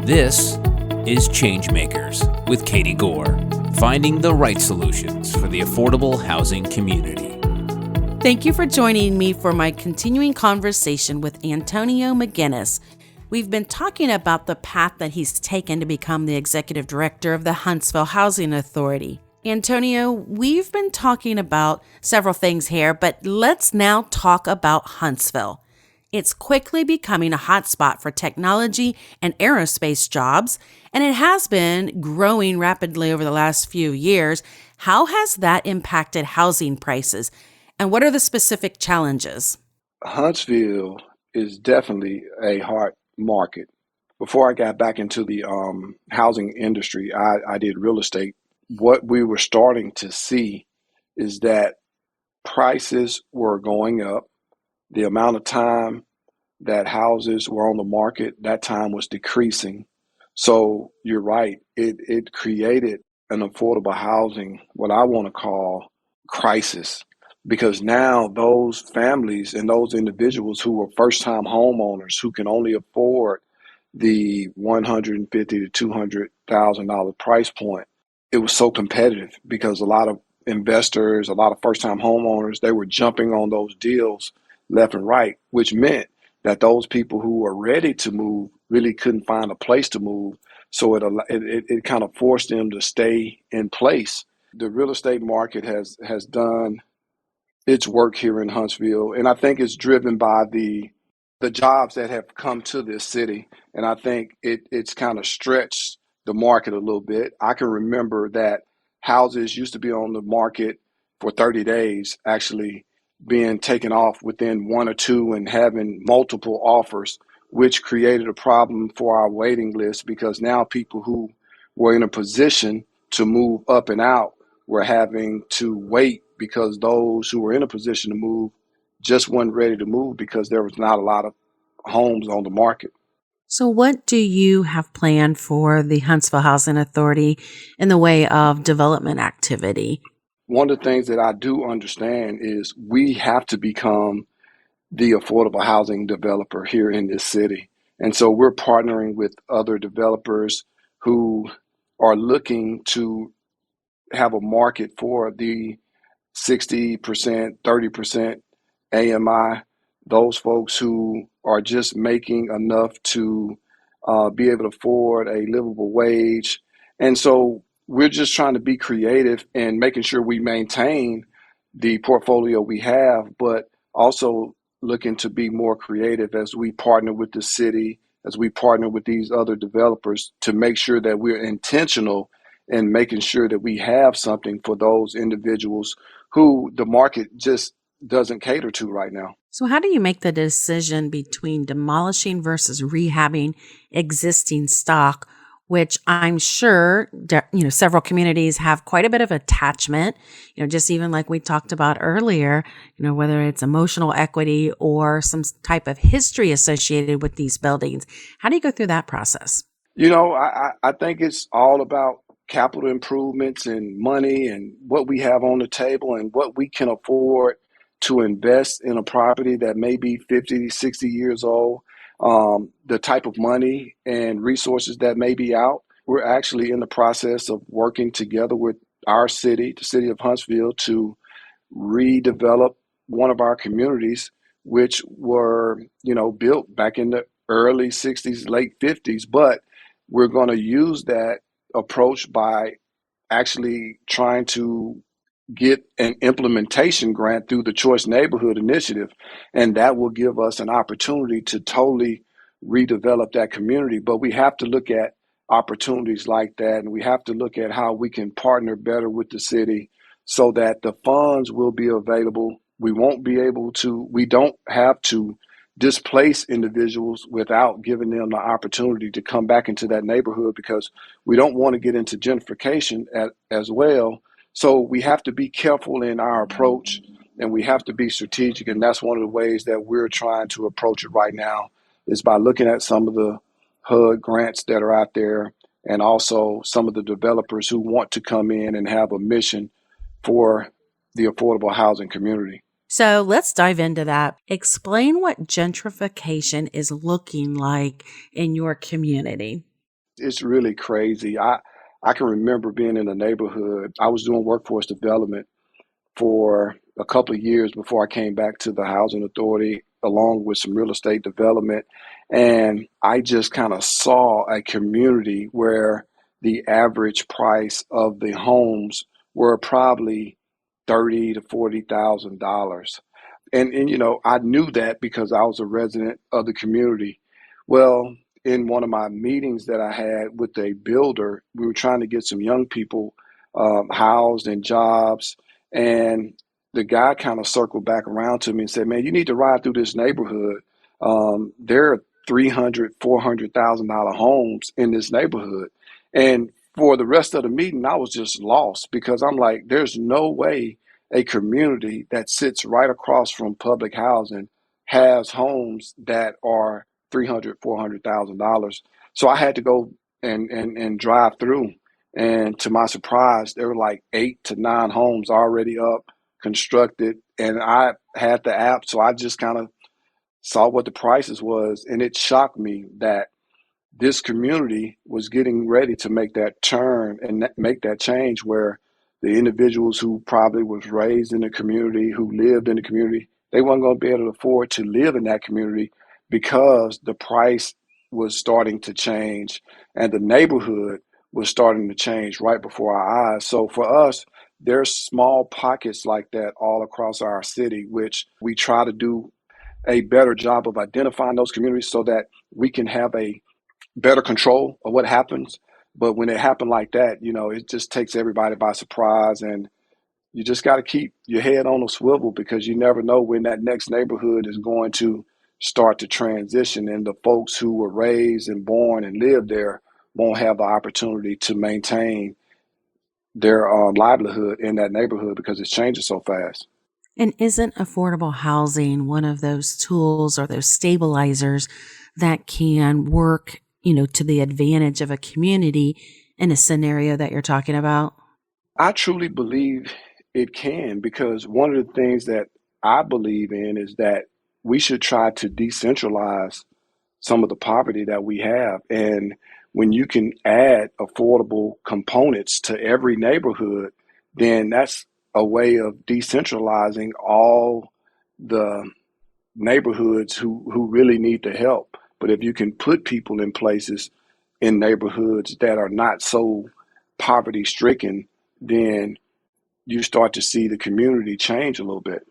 This is ChangeMakers with Katie Gore, finding the right solutions for the affordable housing community. Thank you for joining me for my continuing conversation with Antonio McGinnis. We've been talking about the path that he's taken to become the executive director of the Huntsville Housing Authority. Antonio, we've been talking about several things here, but let's now talk about Huntsville. It's quickly becoming a hotspot for technology and aerospace jobs, and it has been growing rapidly over the last few years. How has that impacted housing prices, and what are the specific challenges? Huntsville is definitely a hard market. Before I got back into the housing industry, I did real estate. What we were starting to see is that prices were going up. The amount of time that houses were on the market, that time was decreasing. So you're right, it created an affordable housing, what I want to call crisis, because now those families and those individuals who were first-time homeowners who can only afford the $150,000 to $200,000 price point, it was so competitive because a lot of investors, a lot of first-time homeowners, they were jumping on those deals left and right, which meant that those people who were ready to move really couldn't find a place to move. So it kind of forced them to stay in place. The real estate market has done its work here in Huntsville, and I think it's driven by the jobs that have come to this city, and I think it's kind of stretched the market a little bit. I can remember that houses used to be on the market for 30 days, actually being taken off within one or two and having multiple offers, which created a problem for our waiting list because now people who were in a position to move up and out were having to wait because those who were in a position to move just weren't ready to move because there was not a lot of homes on the market. So what do you have planned for the Huntsville Housing Authority in the way of development activity? One of the things that I do understand is we have to become the affordable housing developer here in this city. And so we're partnering with other developers who are looking to have a market for the 60%, 30% AMI, those folks who are just making enough to be able to afford a livable wage. And so we're just trying to be creative and making sure we maintain the portfolio we have, but also looking to be more creative as we partner with the city, as we partner with these other developers to make sure that we're intentional in making sure that we have something for those individuals who the market just doesn't cater to right now. So how do you make the decision between demolishing versus rehabbing existing stock, which I'm sure, several communities have quite a bit of attachment, just even like we talked about earlier, whether it's emotional equity or some type of history associated with these buildings. How do you go through that process? I think it's all about capital improvements and money and what we have on the table and what we can afford to invest in a property that may be 50, 60 years old, the type of money and resources that may be out. We're actually in the process of working together with our city, the city of Huntsville, to redevelop one of our communities, which were, built back in the early 60s, late 50s. But we're going to use that approach by actually trying to get an implementation grant through the Choice Neighborhood Initiative. And that will give us an opportunity to totally redevelop that community. But we have to look at opportunities like that, and we have to look at how we can partner better with the city so that the funds will be available. We don't have to displace individuals without giving them the opportunity to come back into that neighborhood because we don't want to get into gentrification as well. So we have to be careful in our approach and we have to be strategic. And that's one of the ways that we're trying to approach it right now is by looking at some of the HUD grants that are out there and also some of the developers who want to come in and have a mission for the affordable housing community. So let's dive into that. Explain what gentrification is looking like in your community. It's really crazy. I can remember being in a neighborhood. I was doing workforce development for a couple of years before I came back to the housing authority, along with some real estate development. And I just kind of saw a community where the average price of the homes were probably 30 to $40,000. And I knew that because I was a resident of the community. Well, in one of my meetings that I had with a builder, we were trying to get some young people housed and jobs, and the guy kind of circled back around to me and said, "Man, you need to ride through this neighborhood. There are 300, $400,000 homes in this neighborhood." And for the rest of the meeting, I was just lost because I'm like, there's no way a community that sits right across from public housing has homes that are 300, $400,000. So I had to go and drive through. And to my surprise, there were like 8 to 9 homes already up, constructed. And I had the app, so I just kind of saw what the prices was. And it shocked me that this community was getting ready to make that turn and make that change where the individuals who probably was raised in the community, who lived in the community, they weren't going to be able to afford to live in that community because the price was starting to change and the neighborhood was starting to change right before our eyes. So for us, there's small pockets like that all across our city, which we try to do a better job of identifying those communities so that we can have a better control of what happens. But when it happened like that, it just takes everybody by surprise. And you just got to keep your head on a swivel because you never know when that next neighborhood is going to start to transition. And the folks who were raised and born and lived there won't have the opportunity to maintain their livelihood in that neighborhood because it's changing so fast. And isn't affordable housing one of those tools or those stabilizers that can work, to the advantage of a community in a scenario that you're talking about? I truly believe it can because one of the things that I believe in is that we should try to decentralize some of the poverty that we have. And when you can add affordable components to every neighborhood, then that's a way of decentralizing all the neighborhoods who really need the help. But if you can put people in places in neighborhoods that are not so poverty stricken, then you start to see the community change a little bit.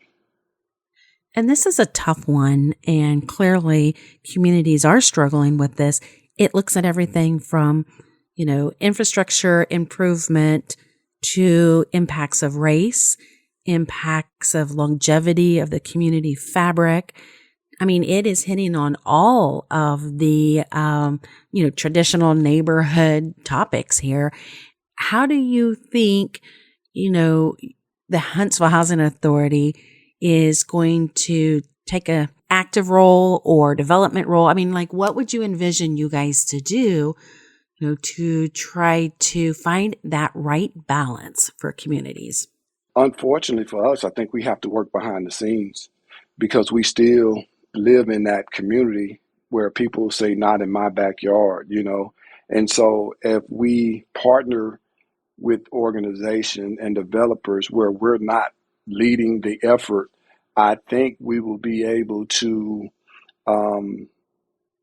And this is a tough one, and clearly communities are struggling with this. It looks at everything from, infrastructure improvement to impacts of race, impacts of longevity of the community fabric. I mean, it is hitting on all of the, traditional neighborhood topics here. How do you think, the Huntsville Housing Authority is going to take a active role or development role? I mean, what would you envision you guys to do, to try to find that right balance for communities? Unfortunately for us, I think we have to work behind the scenes because we still live in that community where people say, not in my backyard. And so if we partner with organization and developers where we're not leading the effort, I think we will be able to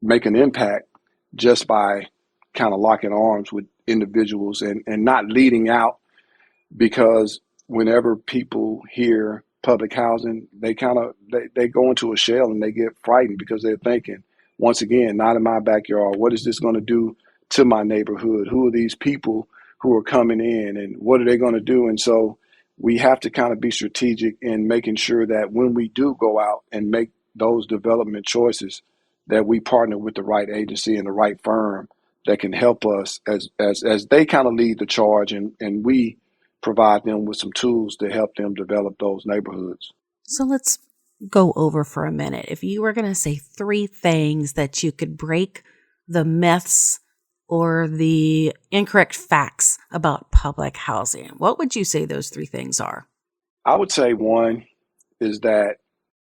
make an impact just by kind of locking arms with individuals and not leading out because whenever people hear public housing, they go into a shell and they get frightened because they're thinking, once again, not in my backyard. What is this going to do to my neighborhood? Who are these people who are coming in and what are they going to do? And so we have to kind of be strategic in making sure that when we do go out and make those development choices, that we partner with the right agency and the right firm that can help us as they kind of lead the charge and we provide them with some tools to help them develop those neighborhoods. So let's go over for a minute. If you were going to say 3 things that you could break the myths or the incorrect facts about public housing, what would you say those 3 things are? I would say one is that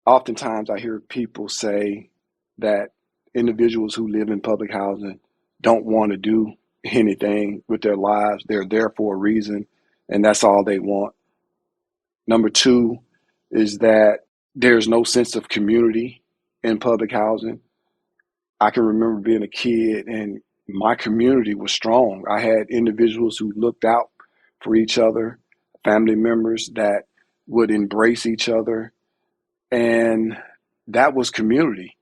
oftentimes I hear people say that individuals who live in public housing don't want to do anything with their lives. They're there for a reason, and that's all they want. Number two is that there's no sense of community in public housing. I can remember being a kid and my community was strong. I had individuals who looked out for each other, family members that would embrace each other, and that was community.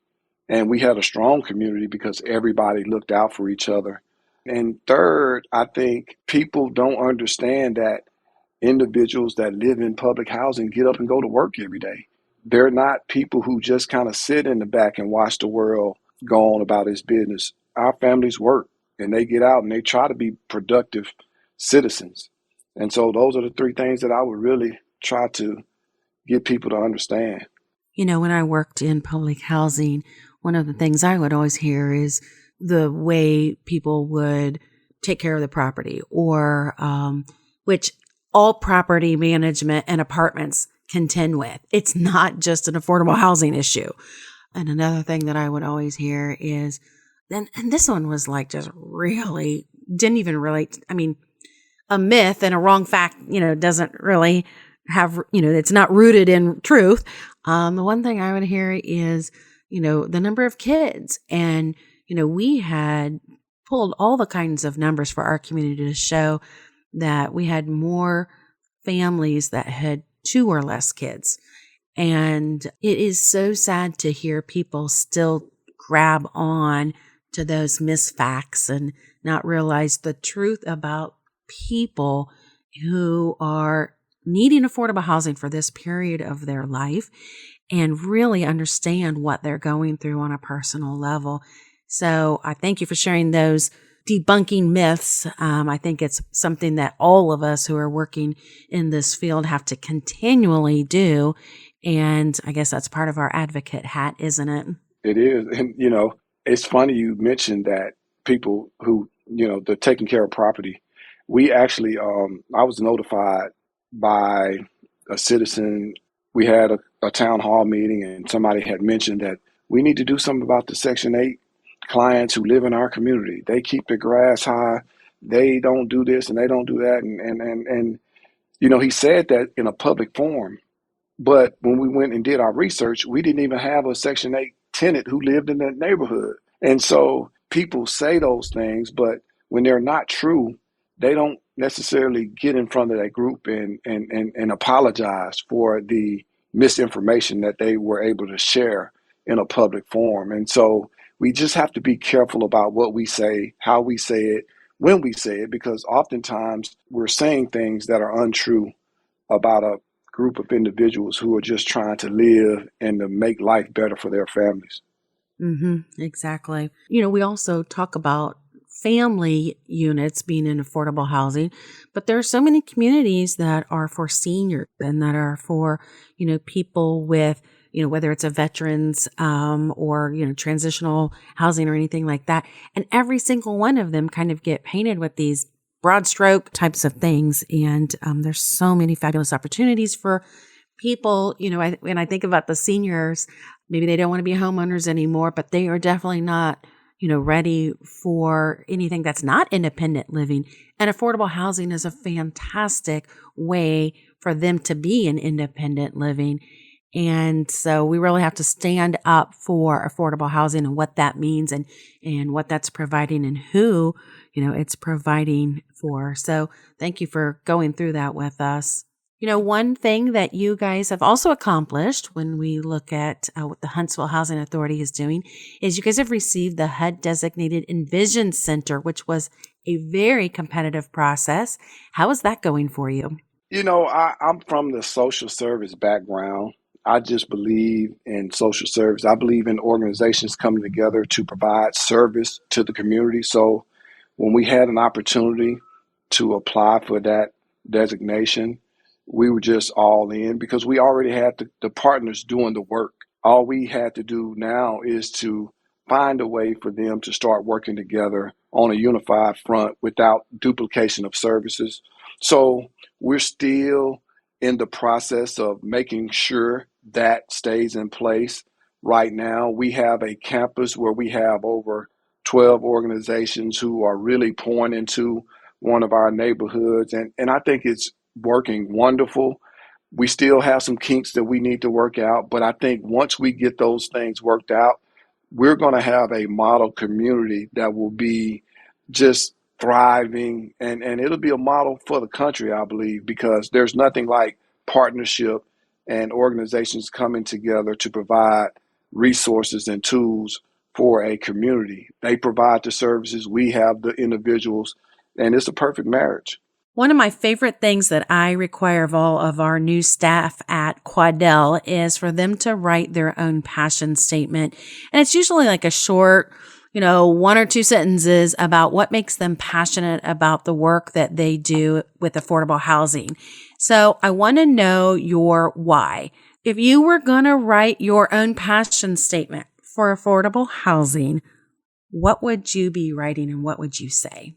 And we had a strong community because everybody looked out for each other. And third, I think people don't understand that individuals that live in public housing get up and go to work every day. They're not people who just kind of sit in the back and watch the world go on about its business. Our families work and they get out and they try to be productive citizens. And so those are the three things that I would really try to get people to understand. You know, when I worked in public housing, one of the things I would always hear is the way people would take care of the property, or which all property management and apartments contend with. It's not just an affordable housing issue. And another thing that I would always hear is, and this one was like just really didn't even relate. I mean, a myth and a wrong fact, doesn't really have, it's not rooted in truth. The one thing I would hear is, the number of kids. And, we had pulled all the kinds of numbers for our community to show that we had more families that had 2 or less kids. And it is so sad to hear people still grab on to those misfacts and not realize the truth about people who are needing affordable housing for this period of their life and really understand what they're going through on a personal level. So I thank you for sharing those debunking myths. I think it's something that all of us who are working in this field have to continually do. And I guess that's part of our advocate hat, isn't it? It is. And, it's funny you mentioned that people who, they're taking care of property. We actually, I was notified by a citizen. We had a town hall meeting and somebody had mentioned that we need to do something about the Section 8 clients who live in our community. They keep the grass high. They don't do this and they don't do that. And he said that in a public forum. But when we went and did our research, we didn't even have a Section 8 tenant who lived in that neighborhood. And so people say those things, but when they're not true, they don't necessarily get in front of that group and apologize for the misinformation that they were able to share in a public forum. And so we just have to be careful about what we say, how we say it, when we say it, because oftentimes we're saying things that are untrue about a group of individuals who are just trying to live and to make life better for their families. Mm-hmm, exactly. We also talk about family units being in affordable housing, but there are so many communities that are for seniors and that are for, people with, whether it's a veterans or, transitional housing or anything like that. And every single one of them kind of get painted with these broad stroke types of things. And there's so many fabulous opportunities for people. When I think about the seniors, maybe they don't want to be homeowners anymore, but they are definitely not, ready for anything that's not independent living. And affordable housing is a fantastic way for them to be in independent living. And so we really have to stand up for affordable housing and what that means and what that's providing and who, it's providing for. So thank you for going through that with us. One thing that you guys have also accomplished when we look at what the Huntsville Housing Authority is doing is you guys have received the HUD designated Envision Center, which was a very competitive process. How is that going for you? I'm from the social service background. I just believe in social service. I believe in organizations coming together to provide service to the community. So when we had an opportunity to apply for that designation, we were just all in because we already had the partners doing the work. All we had to do now is to find a way for them to start working together on a unified front without duplication of services. So we're still in the process of making sure that stays in place. Right now, we have a campus where we have over 12 organizations who are really pouring into one of our neighborhoods. And I think it's working wonderful. We still have some kinks that we need to work out, but I think once we get those things worked out, we're going to have a model community that will be just thriving, and it'll be a model for the country, I believe, because there's nothing like partnership and organizations coming together to provide resources and tools for a community. They provide the services, we have the individuals, and it's a perfect marriage. One of my favorite things that I require of all of our new staff at Quadell is for them to write their own passion statement. And it's usually like a short, 1 or 2 sentences about what makes them passionate about the work that they do with affordable housing. So I want to know your why. If you were going to write your own passion statement for affordable housing, what would you be writing and what would you say?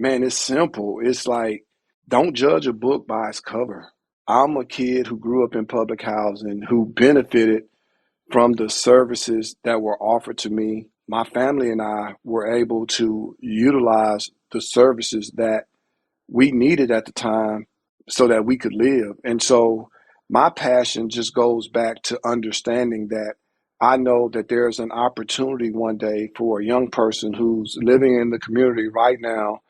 Man, it's simple. It's like, don't judge a book by its cover. I'm a kid who grew up in public housing, who benefited from the services that were offered to me. My family and I were able to utilize the services that we needed at the time so that we could live. And so my passion just goes back to understanding that I know that there's an opportunity one day for a young person who's living in the community right now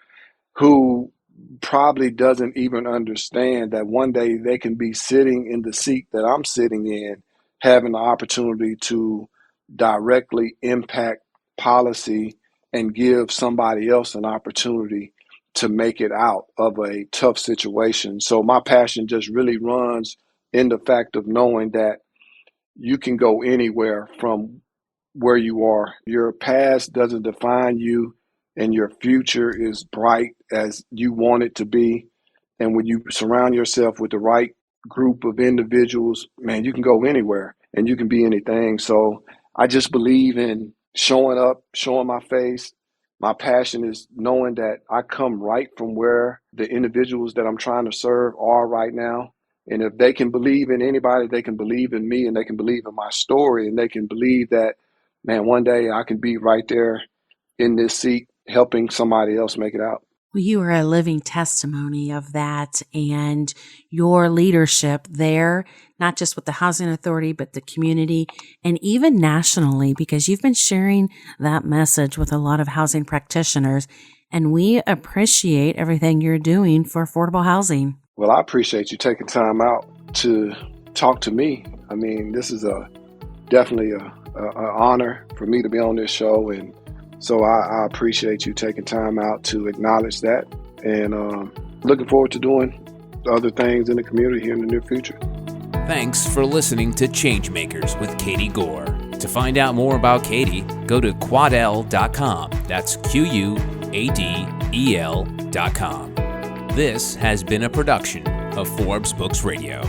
who probably doesn't even understand that one day they can be sitting in the seat that I'm sitting in, having the opportunity to directly impact policy and give somebody else an opportunity to make it out of a tough situation. So my passion just really runs in the fact of knowing that you can go anywhere from where you are. Your past doesn't define you, and your future is bright as you want it to be. And when you surround yourself with the right group of individuals, man, you can go anywhere and you can be anything. So I just believe in showing up, showing my face. My passion is knowing that I come right from where the individuals that I'm trying to serve are right now. And if they can believe in anybody, they can believe in me, and they can believe in my story, and they can believe that, man, one day I can be right there in this seat helping somebody else make it out. Well, you are a living testimony of that and your leadership there, not just with the Housing Authority, but the community and even nationally, because you've been sharing that message with a lot of housing practitioners. And we appreciate everything you're doing for affordable housing. Well, I appreciate you taking time out to talk to me. I mean, this is definitely an honor for me to be on this show, and so I appreciate you taking time out to acknowledge that, and looking forward to doing other things in the community here in the near future. Thanks for listening to Changemakers with Katie Gore. To find out more about Katie, go to quadell.com. That's QUADEL.com. This has been a production of Forbes Books Radio.